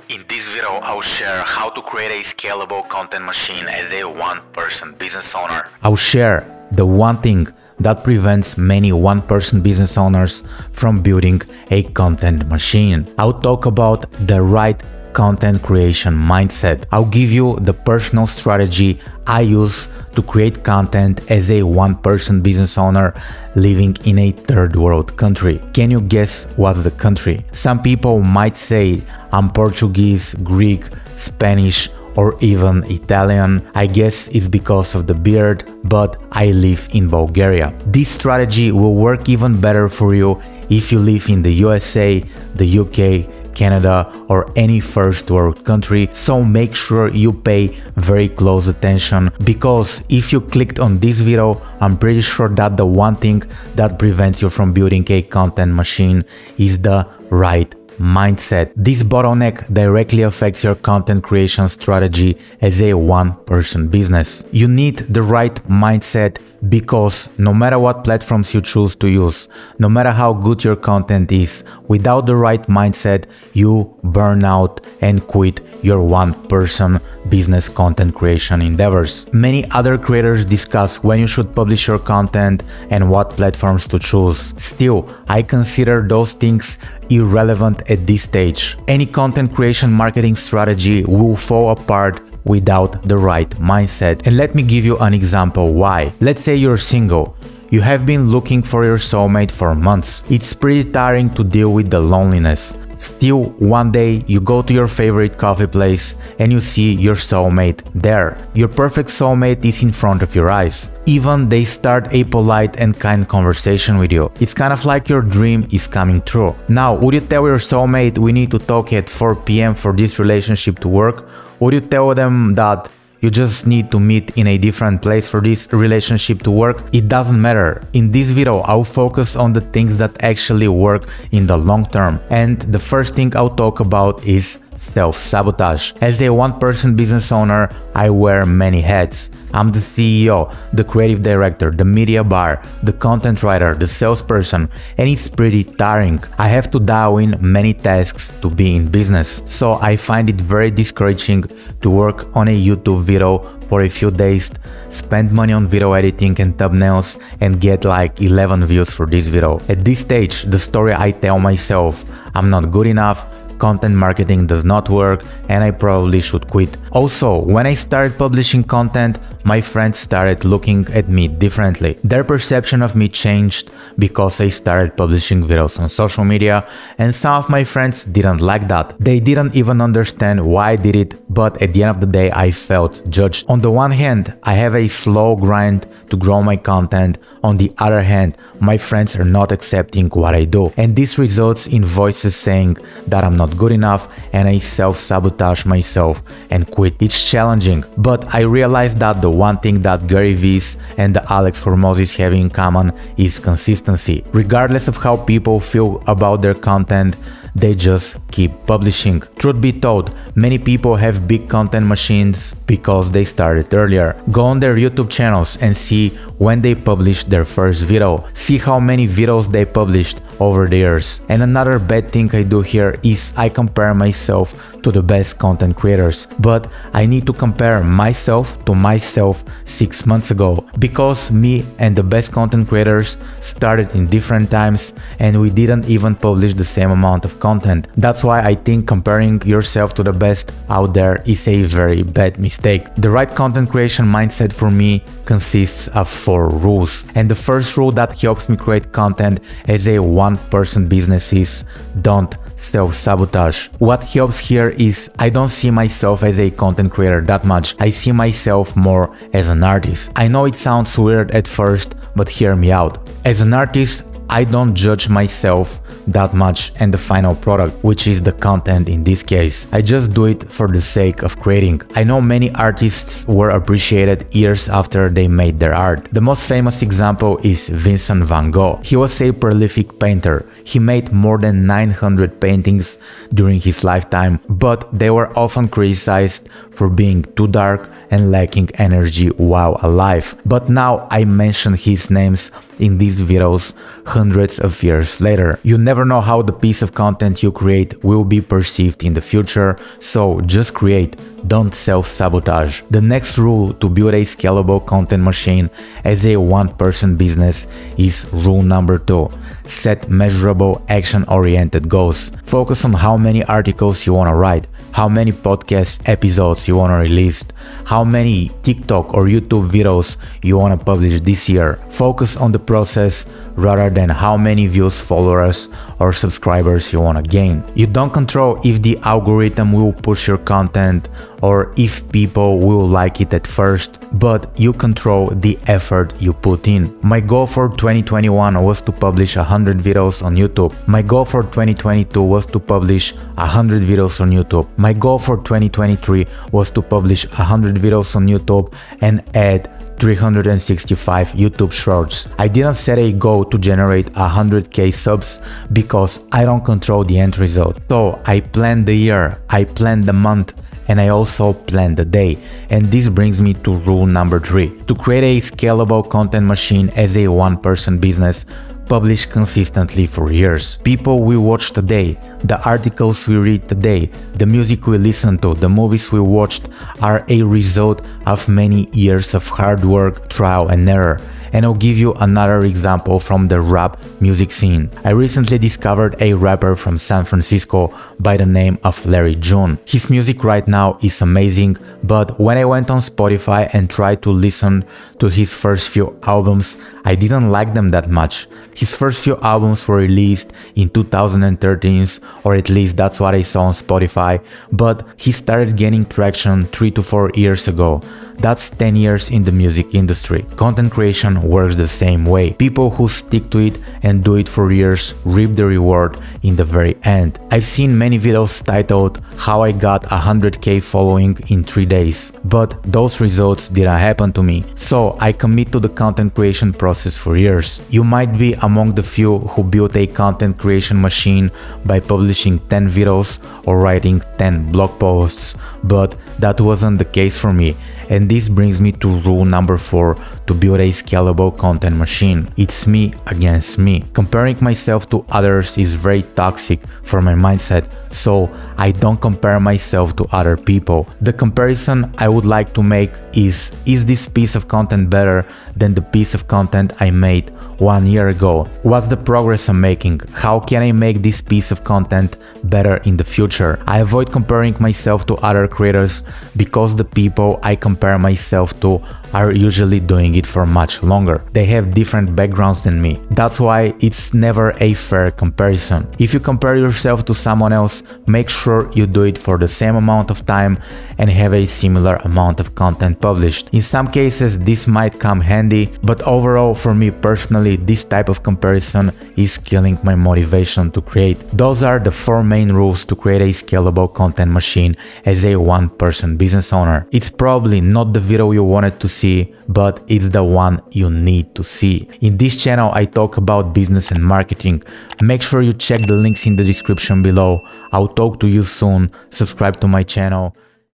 In this video, I'll share how to create a scalable content machine as a one-person business owner. I'll share the one thing that prevents many one-person business owners from building a content machine. I'll talk about the right content creation mindset. I'll give you the personal strategy I use to create content as a one-person business owner living in a third world country. Can you guess what's the country? Some people might say I'm Portuguese, Greek, Spanish, or even Italian. I guess it's because of the beard, but I live in Bulgaria. This strategy will work even better for you if you live in the USA, the UK, Canada, or any first world country, so make sure you pay very close attention, because if you clicked on this video, I'm pretty sure that the one thing that prevents you from building a content machine is the right mindset. This bottleneck directly affects your content creation strategy as a one-person business. You need the right mindset because no matter what platforms you choose to use, no matter how good your content is, without the right mindset, you burn out and quit your one-person business content creation endeavors. Many other creators discuss when you should publish your content and what platforms to choose. Still, I consider those things irrelevant at this stage. Any content creation marketing strategy will fall apart without the right mindset. And let me give you an example why. Let's say you're single. You have been looking for your soulmate for months. It's pretty tiring to deal with the loneliness. Still, one day you go to your favorite coffee place and you see your soulmate there. Your perfect soulmate is in front of your eyes. Even they start a polite and kind conversation with you. It's kind of like your dream is coming true. Now, would you tell your soulmate we need to talk at 4 p.m. for this relationship to work? Would you tell them that you just need to meet in a different place for this relationship to work? It doesn't matter. In this video, I'll focus on the things that actually work in the long term. And the first thing I'll talk about is self-sabotage. As a one-person business owner, I wear many hats. I'm the CEO, the creative director, the media buyer, the content writer, the salesperson, and it's pretty tiring. I have to dial in many tasks to be in business, so I find it very discouraging to work on a YouTube video for a few days, spend money on video editing and thumbnails, and get like 11 views for this video. At this stage, the story I tell myself, I'm not good enough, content marketing does not work, and I probably should quit. Also, when I started publishing content, my friends started looking at me differently. Their perception of me changed because I started publishing videos on social media, and some of my friends didn't like that. They didn't even understand why I did it, but at the end of the day, I felt judged. On the one hand, I have a slow grind to grow my content. On the other hand, my friends are not accepting what I do, and this results in voices saying that I'm not good enough, and I self-sabotage myself and quit. It's challenging, but I realized that the one thing that Gary V's and the Alex Hormozis have in common is consistency. Regardless of how people feel about their content, they just keep publishing. Truth be told, many people have big content machines because they started earlier. Go on their YouTube channels and see when they published their first video. See how many videos they published over the years. And another bad thing I do here is I compare myself to the best content creators. But I need to compare myself to myself 6 months ago, because me and the best content creators started in different times and we didn't even publish the same amount of content. That's why I think comparing yourself to the best out there is a very bad mistake. The right content creation mindset for me consists of 4 rules. And the first rule that helps me create content as a one-person business is don't self-sabotage. What helps here is I don't see myself as a content creator that much. I see myself more as an artist. I know it sounds weird at first, but hear me out. As an artist, I don't judge myself that much and the final product, which is the content in this case. I just do it for the sake of creating. I know many artists were appreciated years after they made their art. The most famous example is Vincent van Gogh. He was a prolific painter. He made more than 900 paintings during his lifetime, but they were often criticized for being too dark and lacking energy while alive. But now I mention his names in these videos hundreds of years later. You never know how the piece of content you create will be perceived in the future, so just create, don't self-sabotage. The next rule to build a scalable content machine as a one-person business is rule number 2. Set measurable, action-oriented goals. Focus on how many articles you want to write, how many podcast episodes you want to release, how many TikTok or YouTube videos you want to publish this year. Focus on the process rather than how many views, followers, or subscribers you want to gain. You don't control if the algorithm will push your content or if people will like it at first, but you control the effort you put in. My goal for 2021 was to publish 100 videos on YouTube. My goal for 2022 was to publish 100 videos on YouTube. My goal for 2023 was to publish 100 videos on YouTube and add 365 YouTube shorts. I didn't set a goal to generate 100k subs because I don't control the end result. So I planned the year, I planned the month, and I also planned the day. And this brings me to rule number 3. To create a scalable content machine as a one-person business, publish consistently for years. People we watch today, the articles we read today, the music we listen to, the movies we watched are a result of many years of hard work, trial and error. And I'll give you another example from the rap music scene. I recently discovered a rapper from San Francisco by the name of Larry June. His music right now is amazing, but when I went on Spotify and tried to listen to his first few albums, I didn't like them that much. His first few albums were released in 2013, or at least that's what I saw on Spotify, but he started gaining traction 3 to 4 years ago. That's 10 years in the music industry. Content creation works the same way. People who stick to it and do it for years reap the reward in the very end. I've seen many videos titled "How I got 100k following in 3 days", but those results didn't happen to me. So I commit to the content creation process for years. You might be among the few who built a content creation machine by publishing 10 videos or writing 10 blog posts, but that wasn't the case for me. And this brings me to rule number 4 to build a scalable content machine. It's me against me. Comparing myself to others is very toxic for my mindset, so I don't compare myself to other people. The comparison I would like to make is this piece of content better than the piece of content I made 1 year ago? What's the progress I'm making? How can I make this piece of content better in the future? I avoid comparing myself to other creators because the people I compare myself to are usually doing it for much longer. They have different backgrounds than me. That's why it's never a fair comparison. If you compare yourself to someone else, make sure you do it for the same amount of time and have a similar amount of content published. In some cases this might come handy, but overall for me personally this type of comparison is killing my motivation to create. Those are the 4 main rules to create a scalable content machine as a one-person business owner. It's probably not the video you wanted to see, but it's the one you need to see. In this channel I talk about business and marketing. Make sure you check the links in the description below. I'll talk to you soon. Subscribe to my channel.